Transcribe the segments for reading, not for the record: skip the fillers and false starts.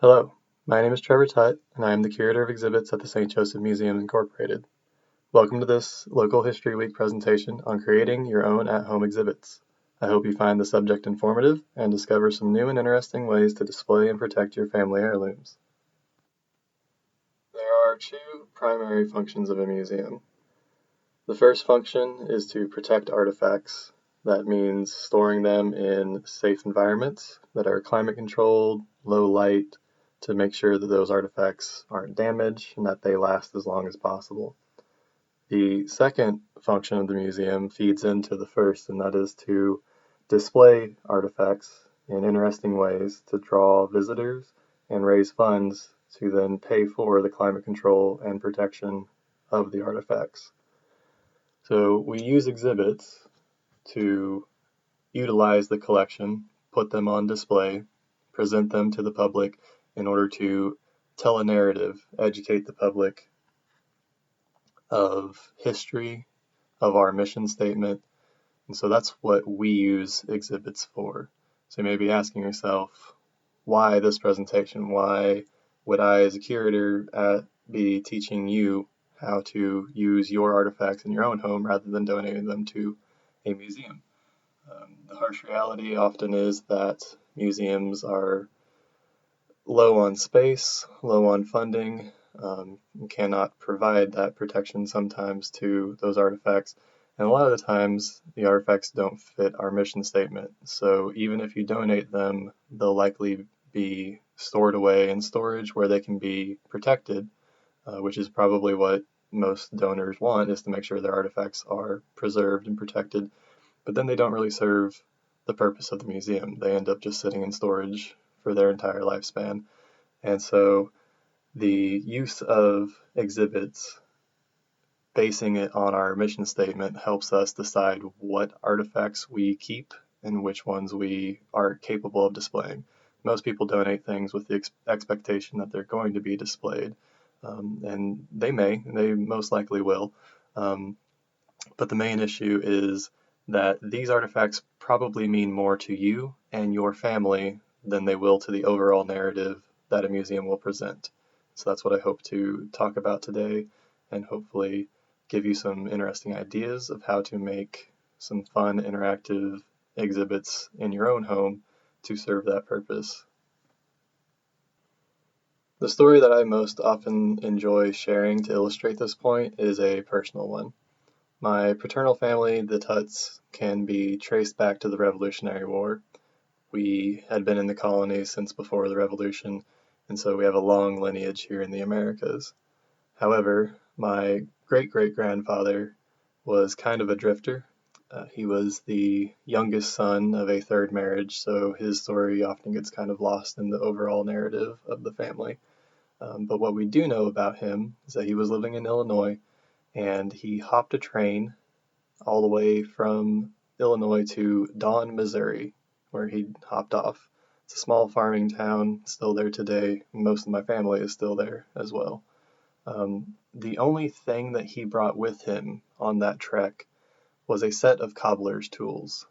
Hello, my name is Trevor Tutt, and I am the Curator of Exhibits at the St. Joseph Museum, Incorporated. Welcome to this Local History Week presentation on creating your own at-home exhibits. I hope you find the subject informative and discover some new and interesting ways to display and protect your family heirlooms. There are two primary functions of a museum. The first function is to protect artifacts. That means storing them in safe environments that are climate controlled, low light, to make sure that those artifacts aren't damaged and that they last as long as possible. The second function of the museum feeds into the first, and that is to display artifacts in interesting ways to draw visitors and raise funds to then pay for the climate control and protection of the artifacts. So we use exhibits to utilize the collection, put them on display, present them to the public in order to tell a narrative, educate the public of history, of our mission statement. And so that's what we use exhibits for. So you may be asking yourself, why this presentation? Why would I, as a curator, be teaching you how to use your artifacts in your own home rather than donating them to a museum? The harsh reality often is that museums are low on space, low on funding, cannot provide that protection sometimes to those artifacts. And a lot of the times, the artifacts don't fit our mission statement. So even if you donate them, they'll likely be stored away in storage where they can be protected, which is probably what most donors want, is to make sure their artifacts are preserved and protected. But then they don't really serve the purpose of the museum. They end up just sitting in storage for their entire lifespan. And so the use of exhibits, basing it on our mission statement, helps us decide what artifacts we keep and which ones we are capable of displaying. Most people donate things with the expectation that they're going to be displayed, and they most likely will. But the main issue is that these artifacts probably mean more to you and your family than they will to the overall narrative that a museum will present. So that's what I hope to talk about today, and hopefully give you some interesting ideas of how to make some fun, interactive exhibits in your own home to serve that purpose. The story that I most often enjoy sharing to illustrate this point is a personal one. My paternal family, the Tutts, can be traced back to the Revolutionary War. We had been in the colonies since before the Revolution, and so we have a long lineage here in the Americas. However, my great-great-grandfather was kind of a drifter. He was the youngest son of a third marriage, so his story often gets kind of lost in the overall narrative of the family. But what we do know about him is that he was living in Illinois, and he hopped a train all the way from Illinois to Dawn, Missouri, where he hopped off. It's a small farming town, still there today. Most of my family is still there as well. The only thing that he brought with him on that trek was a set of cobbler's tools.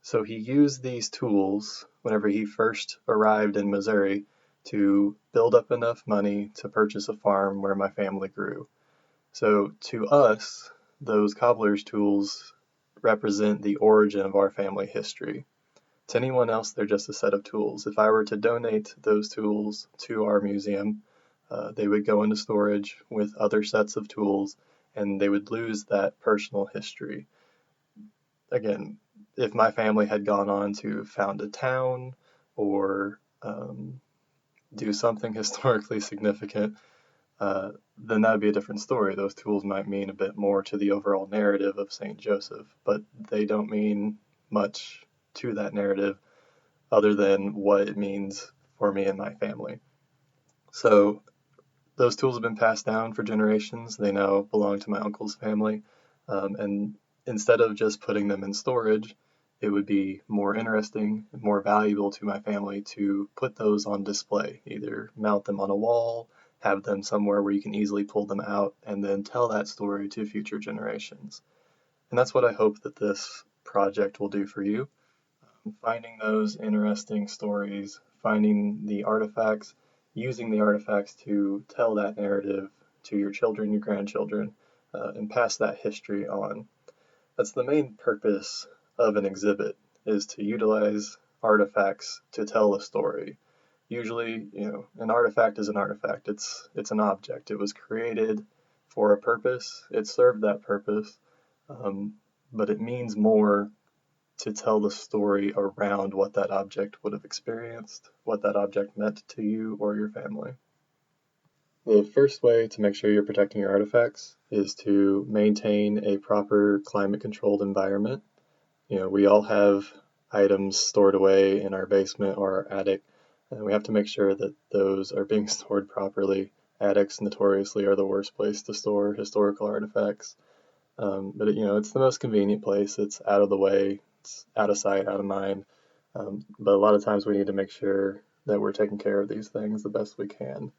So he used these tools whenever he first arrived in Missouri to build up enough money to purchase a farm where my family grew. So to us, those cobbler's tools represent the origin of our family history. To anyone else, they're just a set of tools. If I were to donate those tools to our museum, they would go into storage with other sets of tools, and they would lose that personal history. Again, if my family had gone on to found a town or do something historically significant, then that would be a different story. Those tools might mean a bit more to the overall narrative of St. Joseph, but they don't mean much to that narrative other than what it means for me and my family. So those tools have been passed down for generations. They now belong to my uncle's family, and instead of just putting them in storage, it would be more interesting and more valuable to my family to put those on display, either mount them on a wall, have them somewhere where you can easily pull them out, and then tell that story to future generations. And that's what I hope that this project will do for you. Finding those interesting stories, finding the artifacts, using the artifacts to tell that narrative to your children, your grandchildren, and pass that history on. That's the main purpose of an exhibit, is to utilize artifacts to tell a story. Usually, an artifact is an artifact. It's an object. It was created for a purpose. It served that purpose, but it means more to tell the story around what that object would have experienced, what that object meant to you or your family. The first way to make sure you're protecting your artifacts is to maintain a proper climate-controlled environment. We all have items stored away in our basement or our attic, and we have to make sure that those are being stored properly. Attics notoriously are the worst place to store historical artifacts, but it's the most convenient place. It's out of the way, it's out of sight, out of mind, but a lot of times we need to make sure that we're taking care of these things the best we can.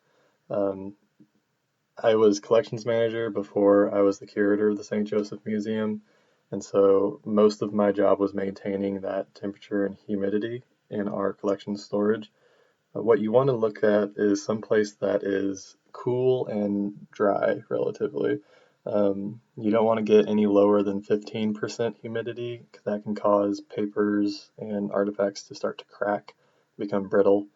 I was collections manager before I was the curator of the St. Joseph Museum, and so most of my job was maintaining that temperature and humidity in our collection storage. What you want to look at is someplace that is cool and dry relatively. You don't want to get any lower than 15% humidity, because that can cause papers and artifacts to start to crack, become brittle.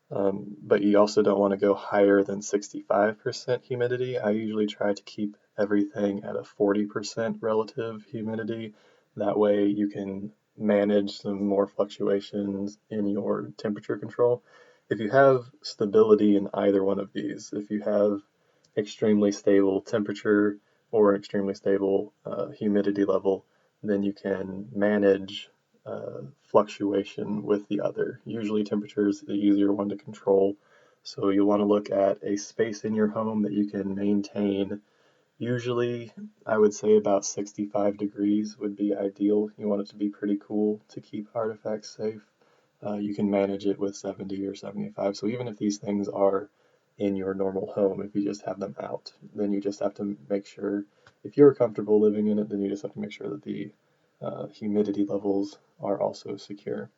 But you also don't want to go higher than 65% humidity. I usually try to keep everything at a 40% relative humidity. That way you can manage some more fluctuations in your temperature control. If you have stability in either one of these, if you have extremely stable temperature or extremely stable humidity level, then you can manage fluctuation with the other. Usually temperature is the easier one to control, so you'll want to look at a space in your home that you can maintain. Usually I would say about 65 degrees would be ideal. You want it to be pretty cool to keep artifacts safe. You can manage it with 70 or 75. So even if these things are in your normal home, if you just have them out, then you just have to make sure, if you're comfortable living in it, then you just have to make sure that the humidity levels are also secure.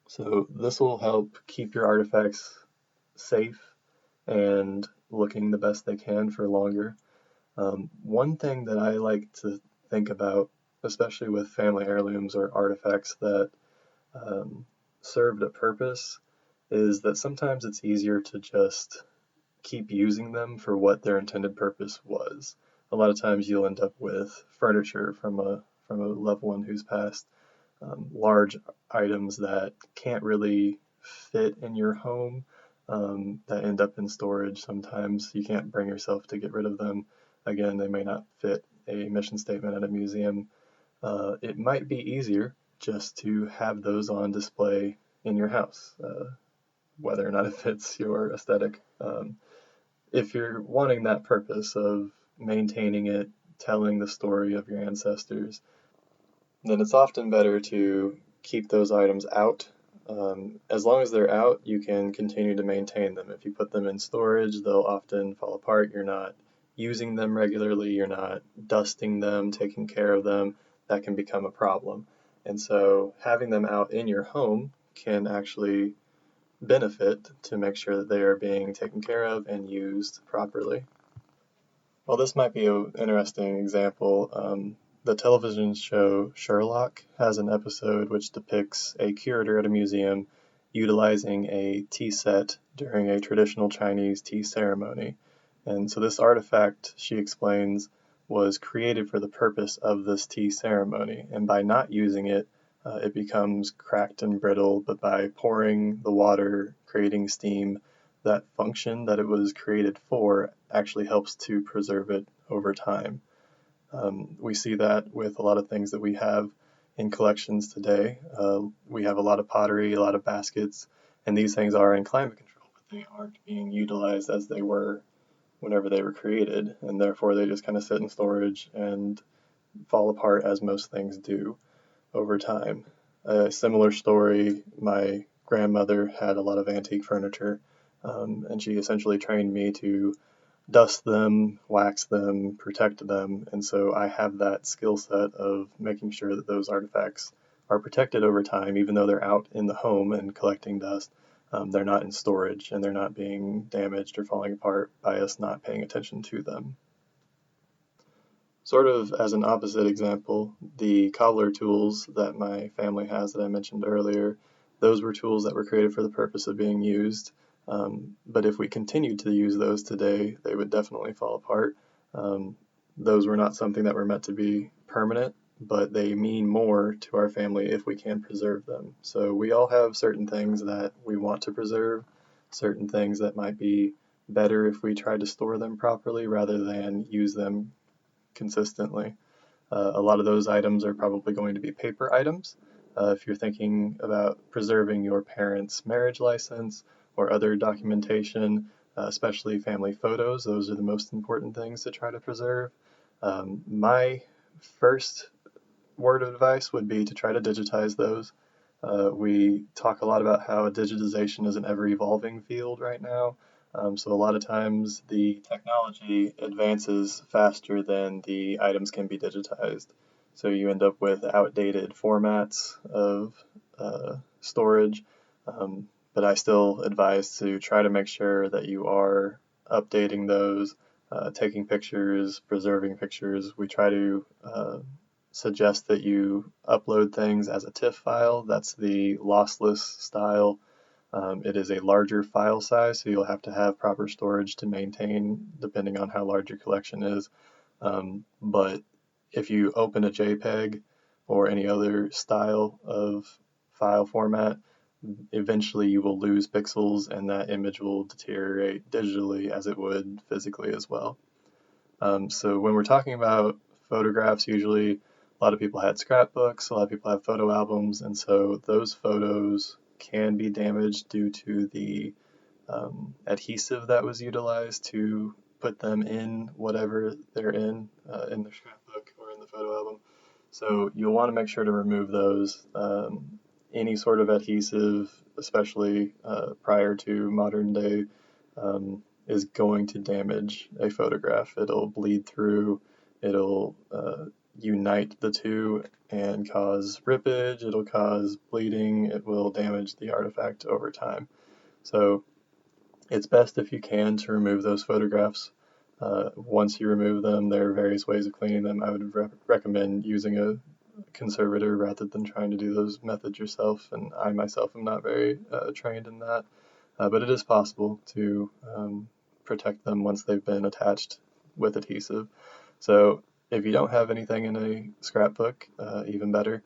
So this will help keep your artifacts safe and looking the best they can for longer. One thing that I like to think about, especially with family heirlooms or artifacts that served a purpose, is that sometimes it's easier to just keep using them for what their intended purpose was. A lot of times you'll end up with furniture from a loved one who's passed, large items that can't really fit in your home, that end up in storage. Sometimes you can't bring yourself to get rid of them. Again, they may not fit a mission statement at a museum. It might be easier just to have those on display in your house, whether or not it fits your aesthetic. If you're wanting that purpose of maintaining it, telling the story of your ancestors, then it's often better to keep those items out. As long as they're out, you can continue to maintain them. If you put them in storage, they'll often fall apart. You're not using them regularly, you're not dusting them, taking care of them. That can become a problem. And so having them out in your home can actually benefit to make sure that they are being taken care of and used properly. Well, this might be an interesting example. The television show Sherlock has an episode which depicts a curator at a museum utilizing a tea set during a traditional Chinese tea ceremony. And so this artifact, she explains, was created for the purpose of this tea ceremony. And by not using it, it becomes cracked and brittle, but by pouring the water, creating steam, that function that it was created for actually helps to preserve it over time. We see that with a lot of things that we have in collections today. We have a lot of pottery, a lot of baskets, and these things are in climate control, but they aren't being utilized as they were whenever they were created, and therefore they just kind of sit in storage and fall apart, as most things do over time. A similar story, my grandmother had a lot of antique furniture, and she essentially trained me to dust them, wax them, protect them, and so I have that skill set of making sure that those artifacts are protected over time, even though they're out in the home and collecting dust. they're not in storage and they're not being damaged or falling apart by us not paying attention to them. Sort of as an opposite example, the cobbler tools that my family has that I mentioned earlier, those were tools that were created for the purpose of being used. But if we continued to use those today, they would definitely fall apart. Those were not something that were meant to be permanent, but they mean more to our family if we can preserve them. So we all have certain things that we want to preserve, certain things that might be better if we try to store them properly rather than use them consistently. A lot of those items are probably going to be paper items. If you're thinking about preserving your parents' marriage license or other documentation, especially family photos, those are the most important things to try to preserve. My first word of advice would be to try to digitize those. We talk a lot about how digitization is an ever-evolving field right now. So a lot of times the technology advances faster than the items can be digitized. So you end up with outdated formats of storage. But I still advise to try to make sure that you are updating those, taking pictures, preserving pictures. We try to suggest that you upload things as a TIFF file. That's the lossless style. It is a larger file size, so you'll have to have proper storage to maintain depending on how large your collection is. But if you open a JPEG or any other style of file format, eventually you will lose pixels and that image will deteriorate digitally as it would physically as well. So when we're talking about photographs, usually a lot of people had scrapbooks, a lot of people have photo albums, and so those photos can be damaged due to the adhesive that was utilized to put them in whatever they're in the scrapbook or in the photo album. So you'll want to make sure to remove those. Any sort of adhesive, especially prior to modern day, is going to damage a photograph. It'll bleed through, it'll unite the two and cause rippage, it'll cause bleeding, it will damage the artifact over time. So it's best if you can to remove those photographs. Once you remove them, there are various ways of cleaning them. I would recommend using a conservator rather than trying to do those methods yourself, and I myself am not very trained in that, but it is possible to protect them once they've been attached with adhesive. So if you don't have anything in a scrapbook, even better,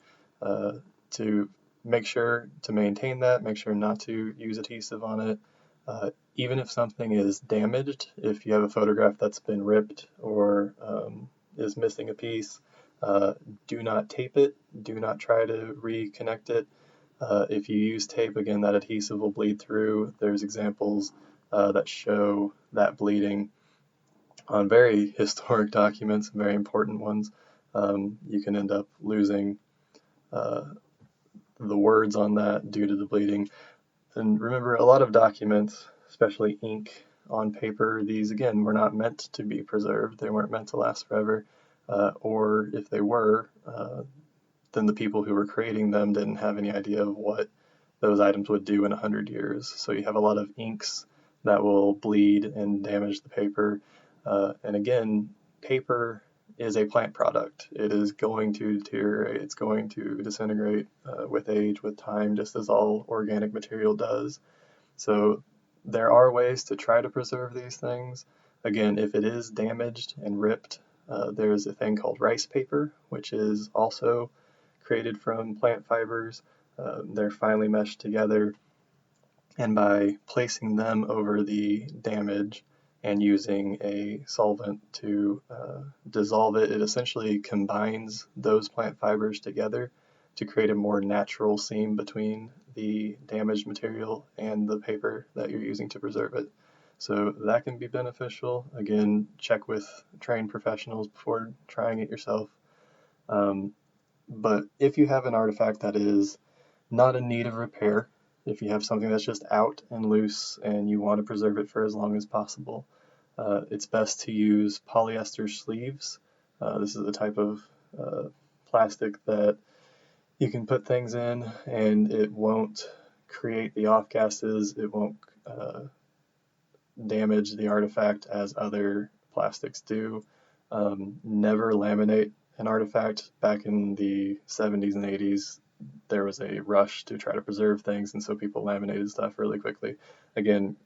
to make sure to maintain that, make sure not to use adhesive on it. Even if something is damaged, if you have a photograph that's been ripped or is missing a piece, do not tape it, do not try to reconnect it. If you use tape, again, that adhesive will bleed through. There's examples that show that bleeding on very historic documents, very important ones. You can end up losing the words on that due to the bleeding. And remember, a lot of documents, especially ink on paper, these again were not meant to be preserved. They weren't meant to last forever. Or if they were, then the people who were creating them didn't have any idea of what those items would do in 100 years. So you have a lot of inks that will bleed and damage the paper. And again, paper is a plant product. It is going to deteriorate, it's going to disintegrate with age, with time, just as all organic material does. So there are ways to try to preserve these things. Again, if it is damaged and ripped, there's a thing called rice paper, which is also created from plant fibers. They're finely meshed together, and by placing them over the damage and using a solvent to dissolve it, it essentially combines those plant fibers together to create a more natural seam between the damaged material and the paper that you're using to preserve it. So that can be beneficial. Again, check with trained professionals before trying it yourself. But if you have an artifact that is not in need of repair, if you have something that's just out and loose and you want to preserve it for as long as possible, it's best to use polyester sleeves. This is a type of plastic that you can put things in and it won't create the off gases. It won't damage the artifact as other plastics do. Never laminate an artifact. Back in the 70s and 80s, there was a rush to try to preserve things, and so people laminated stuff really quickly. Again,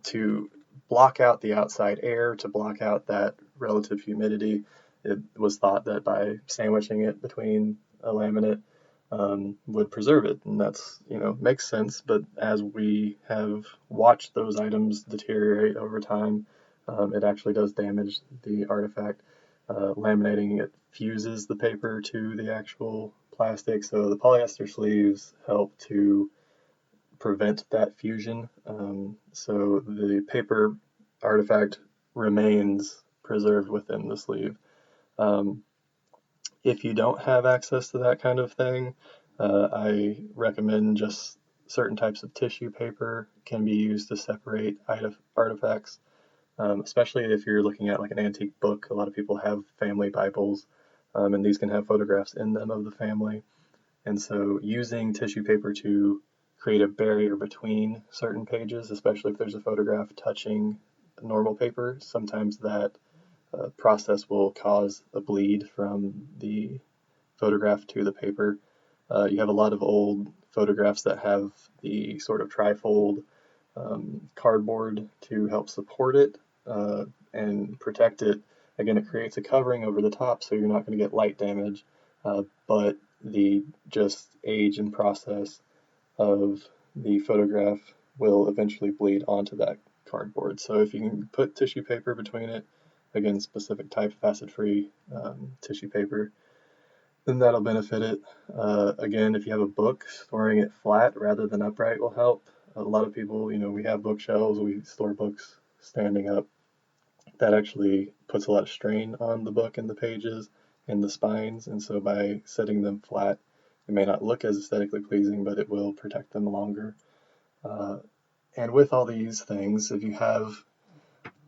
to block out the outside air, to block out that relative humidity, it was thought that by sandwiching it between a laminate would preserve it, and that's, makes sense. But as we have watched those items deteriorate over time, it actually does damage the artifact. Laminating it fuses the paper to the actual plastic, so the polyester sleeves help to prevent that fusion. So the paper artifact remains preserved within the sleeve. If you don't have access to that kind of thing, I recommend just certain types of tissue paper can be used to separate artifacts, especially if you're looking at like an antique book. A lot of people have family Bibles, and these can have photographs in them of the family. And so using tissue paper to create a barrier between certain pages, especially if there's a photograph touching normal paper, sometimes that process will cause a bleed from the photograph to the paper. You have a lot of old photographs that have the sort of trifold cardboard to help support it and protect it. Again, it creates a covering over the top, so you're not going to get light damage, but the just age and process of the photograph will eventually bleed onto that cardboard. So if you can put tissue paper between it, again, specific type of acid-free tissue paper, then that'll benefit it. Again, if you have a book, storing it flat rather than upright will help. A lot of people, we have bookshelves, we store books standing up. That actually puts a lot of strain on the book and the pages and the spines, and so by setting them flat, it may not look as aesthetically pleasing, but it will protect them longer. And with all these things, if you have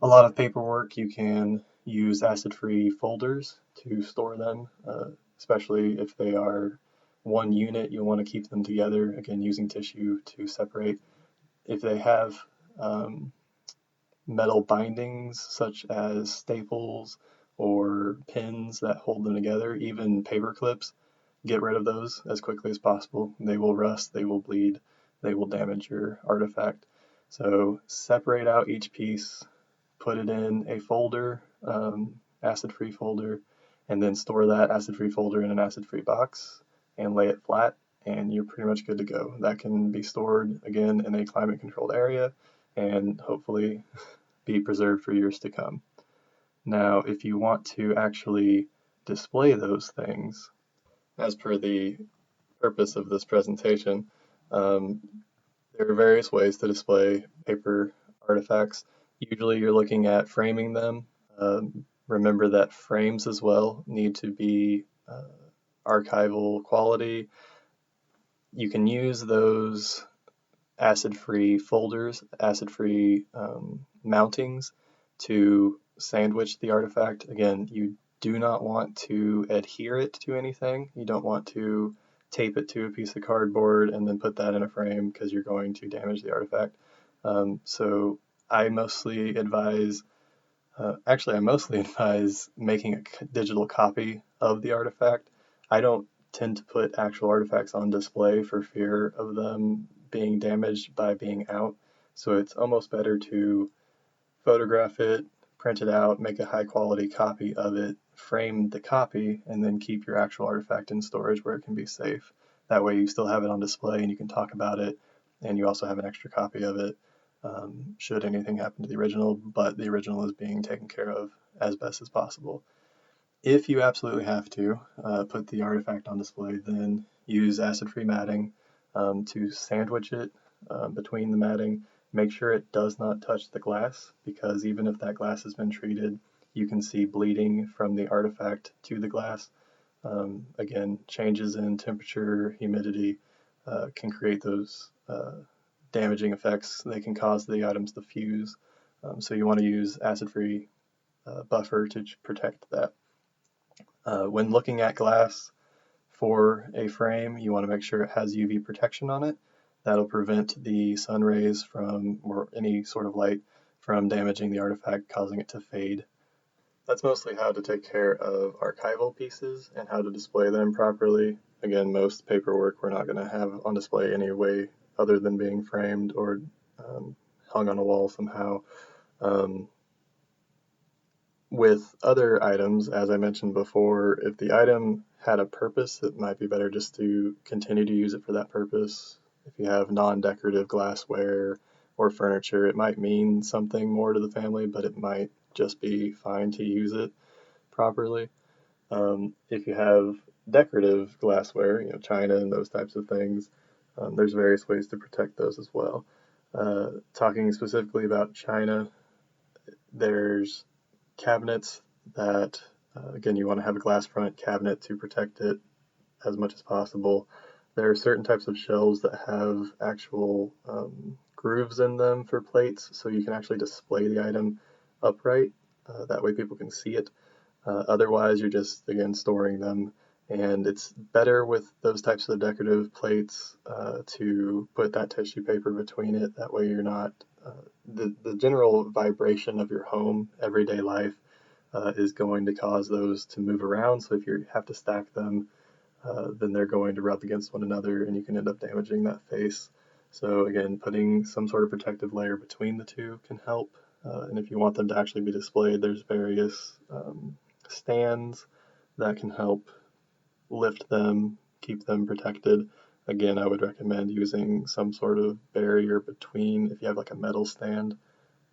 a lot of paperwork, you can use acid-free folders to store them, especially if they are one unit. You'll want to keep them together, again, using tissue to separate. If they have metal bindings such as staples or pins that hold them together, even paper clips, get rid of those as quickly as possible. They will rust, they will bleed, they will damage your artifact. So separate out each piece, put it in a folder, acid-free folder, and then store that acid-free folder in an acid-free box and lay it flat, and you're pretty much good to go. That can be stored, again, in a climate-controlled area and hopefully be preserved for years to come. Now, if you want to actually display those things, as per the purpose of this presentation, there are various ways to display paper artifacts. Usually you're looking at framing them. Remember that frames as well need to be archival quality. You can use those acid-free folders, acid-free mountings to sandwich the artifact. Again, you do not want to adhere it to anything. You don't want to tape it to a piece of cardboard and then put that in a frame because you're going to damage the artifact. So I mostly advise making a digital copy of the artifact. I don't tend to put actual artifacts on display for fear of them being damaged by being out. So it's almost better to photograph it, print it out, make a high quality copy of it, frame the copy, and then keep your actual artifact in storage where it can be safe. That way you still have it on display and you can talk about it, and you also have an extra copy of it should anything happen to the original, but the original is being taken care of as best as possible. If you absolutely have to put the artifact on display, then use acid-free matting to sandwich it between the matting. Make sure it does not touch the glass, because even if that glass has been treated, you can see bleeding from the artifact to the glass. Again, changes in temperature, humidity can create those damaging effects. They can cause the items to fuse. So you want to use acid-free buffer to protect that. When looking at glass for a frame, you want to make sure it has UV protection on it. That'll prevent the sun rays or any sort of light from damaging the artifact, causing it to fade. That's mostly how to take care of archival pieces and how to display them properly. Again, most paperwork we're not going to have on display anyway, other than being framed or hung on a wall somehow. With other items, as I mentioned before, if the item had a purpose, it might be better just to continue to use it for that purpose. If you have non-decorative glassware or furniture, it might mean something more to the family, but it might just be fine to use it properly. If you have decorative glassware, china and those types of things, there's various ways to protect those as well. Talking specifically about china, there's cabinets that, again, you want to have a glass front cabinet to protect it as much as possible. There are certain types of shelves that have actual grooves in them for plates, so you can actually display the item upright. That way people can see it. Otherwise, you're just, again, storing them. And it's better with those types of decorative plates to put that tissue paper between it. That way you're not, the general vibration of your home, everyday life, is going to cause those to move around. So if you have to stack them, then they're going to rub against one another and you can end up damaging that face. So again, putting some sort of protective layer between the two can help. And if you want them to actually be displayed, there's various stands that can help lift them, keep them protected. Again, I would recommend using some sort of barrier between. If you have like a metal stand,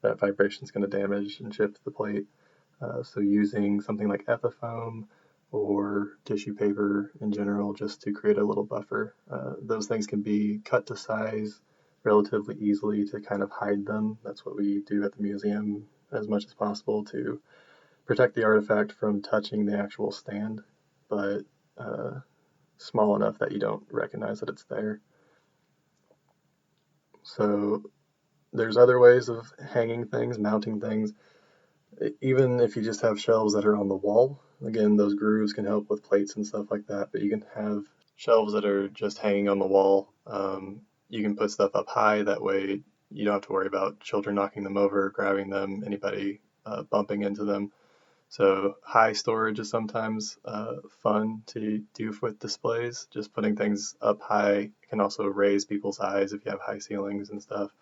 that vibration is going to damage and shift the plate. So using something like ethafoam or tissue paper in general just to create a little buffer. Those things can be cut to size relatively easily to kind of hide them. That's what we do at the museum as much as possible to protect the artifact from touching the actual stand, but small enough that you don't recognize that it's there. So there's other ways of hanging things, mounting things. Even if you just have shelves that are on the wall, again, those grooves can help with plates and stuff like that, but you can have shelves that are just hanging on the wall. You can put stuff up high, that way you don't have to worry about children knocking them over, grabbing them, anybody bumping into them. So high storage is sometimes fun to do with displays. Just putting things up high can also raise people's eyes if you have high ceilings and stuff,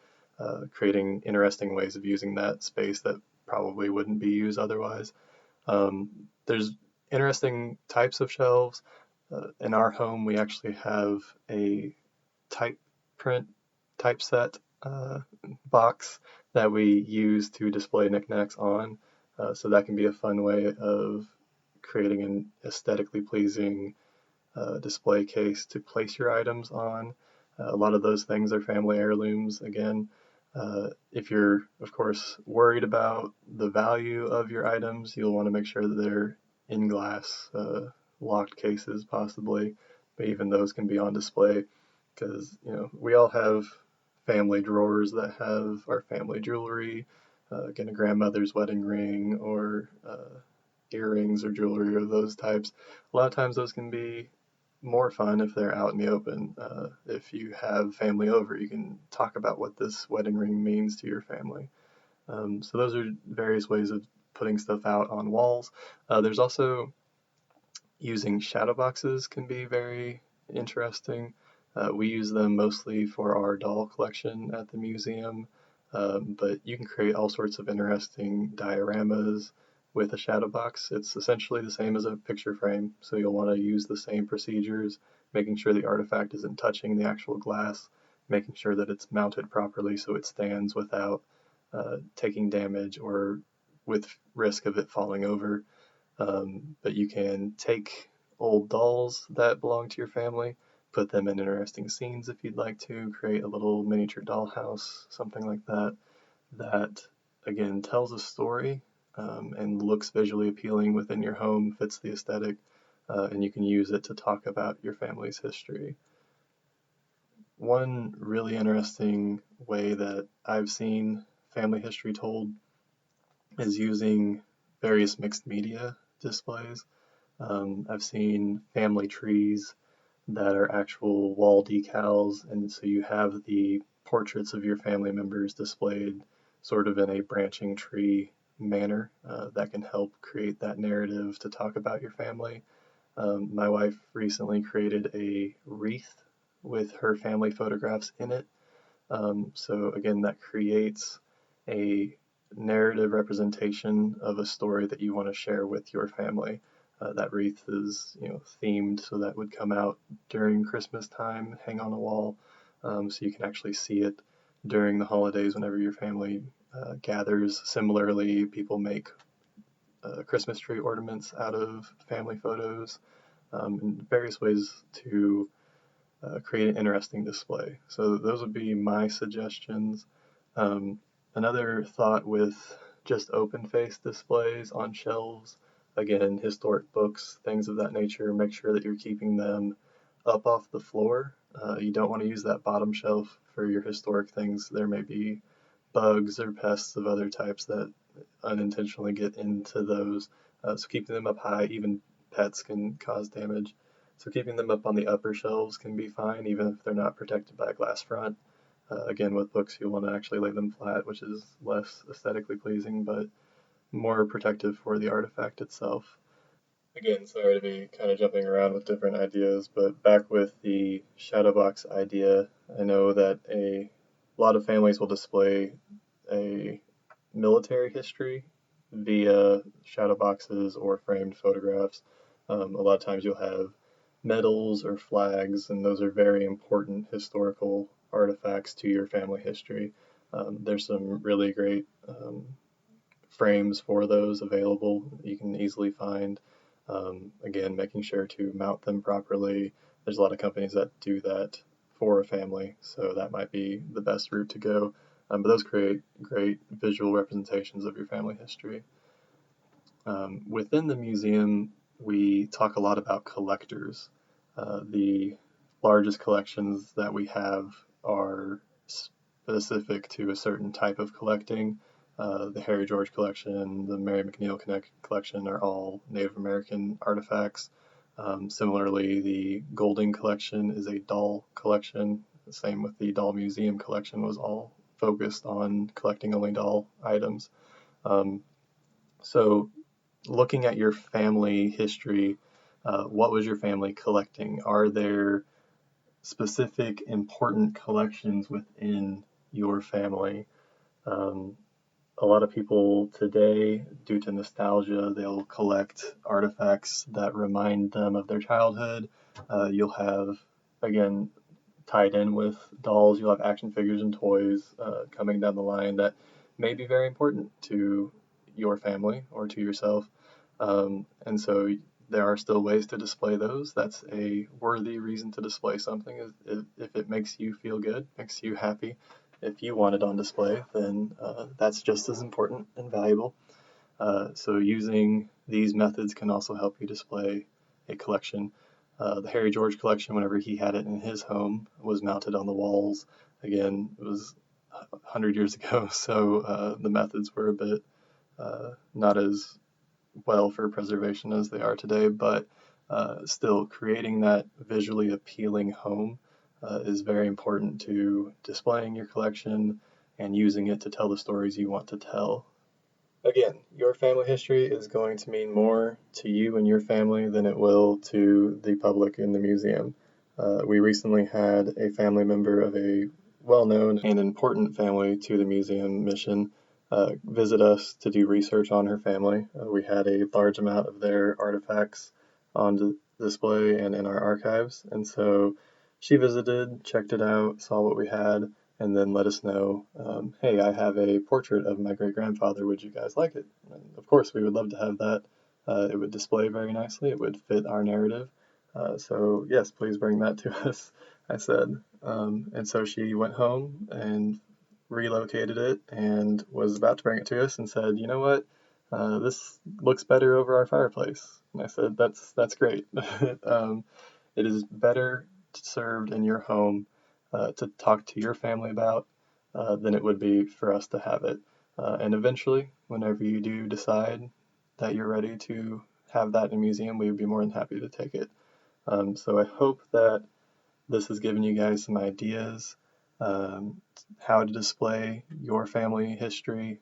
creating interesting ways of using that space that probably wouldn't be used otherwise. There's interesting types of shelves. In our home, we actually have a type print typeset box that we use to display knickknacks on. So that can be a fun way of creating an aesthetically pleasing display case to place your items on. A lot of those things are family heirlooms. Again, if you're, of course, worried about the value of your items, you'll want to make sure that they're in glass, locked cases possibly, but even those can be on display because, we all have family drawers that have our family jewelry, again, a grandmother's wedding ring or earrings or jewelry or those types. A lot of times those can be more fun if they're out in the open. If you have family over, you can talk about what this wedding ring means to your family. So those are various ways of putting stuff out on walls. There's also using shadow boxes can be very interesting. We use them mostly for our doll collection at the museum, but you can create all sorts of interesting dioramas with a shadow box. It's essentially the same as a picture frame, so you'll want to use the same procedures, making sure the artifact isn't touching the actual glass, making sure that it's mounted properly so it stands without taking damage or with risk of it falling over. But you can take old dolls that belong to your family, put them in interesting scenes if you'd like to, create a little miniature dollhouse, something like that, that again tells a story and looks visually appealing within your home, fits the aesthetic, and you can use it to talk about your family's history. One really interesting way that I've seen family history told is using various mixed media displays. I've seen family trees that are actual wall decals, and so you have the portraits of your family members displayed sort of in a branching tree manner that can help create that narrative to talk about your family. My wife recently created a wreath with her family photographs in it. So again, that creates a narrative representation of a story that you want to share with your family. That wreath is, themed, so that would come out during Christmas time, hang on a wall, so you can actually see it during the holidays whenever your family gathers. Similarly, people make Christmas tree ornaments out of family photos, and various ways to create an interesting display. So those would be my suggestions. Another thought with just open-faced displays on shelves, again, historic books, things of that nature, make sure that you're keeping them up off the floor. You don't want to use that bottom shelf for your historic things. There may be bugs or pests of other types that unintentionally get into those. So keeping them up high, even pets can cause damage. So keeping them up on the upper shelves can be fine, even if they're not protected by a glass front. Again, with books, you'll want to actually lay them flat, which is less aesthetically pleasing, but more protective for the artifact itself. Again, sorry to be kind of jumping around with different ideas, but back with the shadow box idea, I know that a lot of families will display a military history via shadow boxes or framed photographs. A lot of times you'll have medals or flags, and those are very important historical artifacts to your family history. There's some really great frames for those available you can easily find. Again, making sure to mount them properly. There's a lot of companies that do that for a family, so that might be the best route to go. But those create great visual representations of your family history. Within the museum, we talk a lot about collectors. The largest collections that we have are specific to a certain type of collecting. The Harry George collection, the Mary McNeil collection are all Native American artifacts. Similarly, the Golding collection is a doll collection. The same with the Doll Museum collection was all focused on collecting only doll items. So looking at your family history, what was your family collecting? Are there specific important collections within your family? A lot of people today, due to nostalgia, they'll collect artifacts that remind them of their childhood. You'll have, again, tied in with dolls, you'll have action figures and toys coming down the line that may be very important to your family or to yourself. And so there are still ways to display those. That's a worthy reason to display something. If it makes you feel good, makes you happy, if you want it on display, then that's just as important and valuable. So using these methods can also help you display a collection. The Harry George collection, whenever he had it in his home, was mounted on the walls. Again, it was 100 years ago, so the methods were a bit not as well for preservation as they are today, but still creating that visually appealing home is very important to displaying your collection and using it to tell the stories you want to tell. Again, your family history is going to mean more to you and your family than it will to the public in the museum. We recently had a family member of a well-known and important family to the museum mission visit us to do research on her family. We had a large amount of their artifacts on display and in our archives, and so she visited, checked it out, saw what we had, and then let us know, hey, I have a portrait of my great-grandfather, would you guys like it? And of course, we would love to have that. It would display very nicely, it would fit our narrative. So yes, please bring that to us, I said. And so she went home and relocated it and was about to bring it to us and said, you know what, this looks better over our fireplace. And I said, that's great. It is better served in your home to talk to your family about than it would be for us to have it. And eventually, whenever you do decide that you're ready to have that in a museum, we would be more than happy to take it. So I hope that this has given you guys some ideas how to display your family history,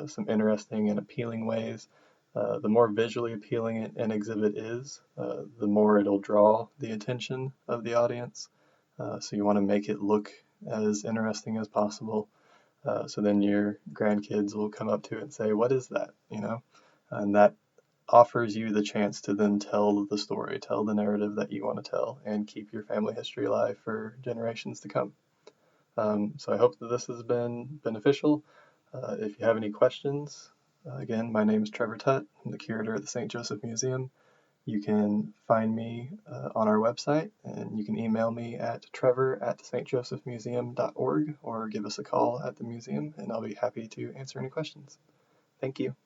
some interesting and appealing ways. The more visually appealing an exhibit is, the more it'll draw the attention of the audience. So you want to make it look as interesting as possible. So then your grandkids will come up to it and say, "What is that?" And that offers you the chance to then tell the story, tell the narrative that you want to tell, and keep your family history alive for generations to come. So I hope that this has been beneficial. If you have any questions, again, my name is Trevor Tutt. I'm the curator at the St. Joseph Museum. You can find me on our website, and you can email me at trevor@stjosephmuseum.org or give us a call at the museum, and I'll be happy to answer any questions. Thank you.